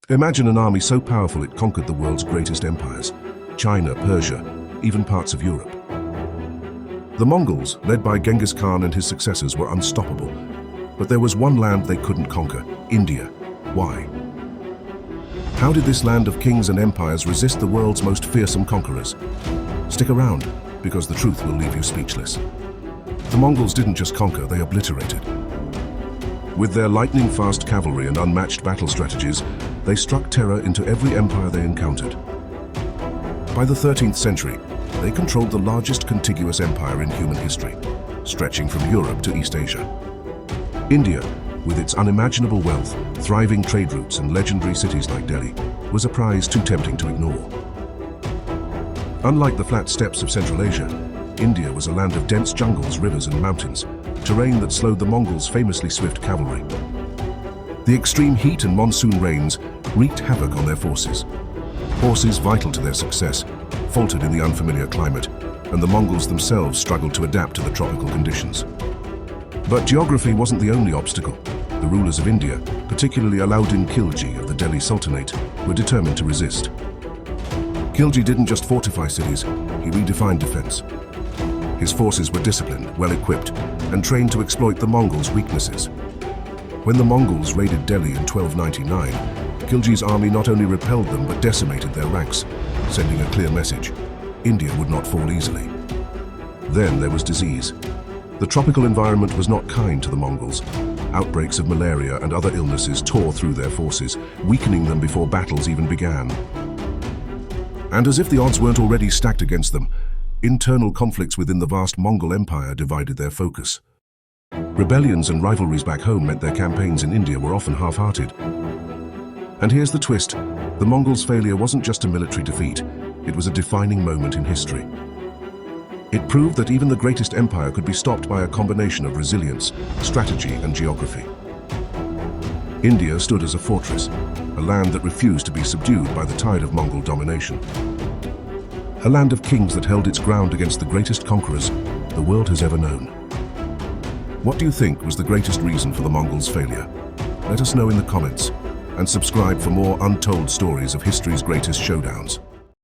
Imagine an army so powerful it conquered the world's greatest empires, China, Persia, even parts of Europe. The Mongols, led by Genghis Khan and his successors, were unstoppable. But there was one land they couldn't conquer, India. Why? How did this land of kings and empires resist the world's most fearsome conquerors? Stick around, because the truth will leave you speechless. The Mongols didn't just conquer, they obliterated. With their lightning-fast cavalry and unmatched battle strategies, they struck terror into every empire they encountered. By the 13th century, they controlled the largest contiguous empire in human history, stretching from Europe to East Asia. India, with its unimaginable wealth, thriving trade routes and legendary cities like Delhi, was a prize too tempting to ignore. Unlike the flat steppes of Central Asia, India was a land of dense jungles, rivers and mountains, terrain that slowed the Mongols' famously swift cavalry. The extreme heat and monsoon rains wreaked havoc on their forces. Horses vital to their success faltered in the unfamiliar climate, and the Mongols themselves struggled to adapt to the tropical conditions. But geography wasn't the only obstacle. The rulers of India, particularly Alauddin Khilji of the Delhi Sultanate, were determined to resist. Khilji didn't just fortify cities, he redefined defense. His forces were disciplined, well-equipped, and trained to exploit the Mongols' weaknesses. When the Mongols raided Delhi in 1299, Khilji's army not only repelled them but decimated their ranks, sending a clear message: India would not fall easily. Then there was disease. The tropical environment was not kind to the Mongols. Outbreaks of malaria and other illnesses tore through their forces, weakening them before battles even began. And as if the odds weren't already stacked against them, internal conflicts within the vast Mongol Empire divided their focus. Rebellions and rivalries back home meant their campaigns in India were often half-hearted. And here's the twist: the Mongols' failure wasn't just a military defeat, it was a defining moment in history. It proved that even the greatest empire could be stopped by a combination of resilience, strategy, and geography. India stood as a fortress, a land that refused to be subdued by the tide of Mongol domination. A land of kings that held its ground against the greatest conquerors the world has ever known. What do you think was the greatest reason for the Mongols' failure? Let us know in the comments, and subscribe for more untold stories of history's greatest showdowns.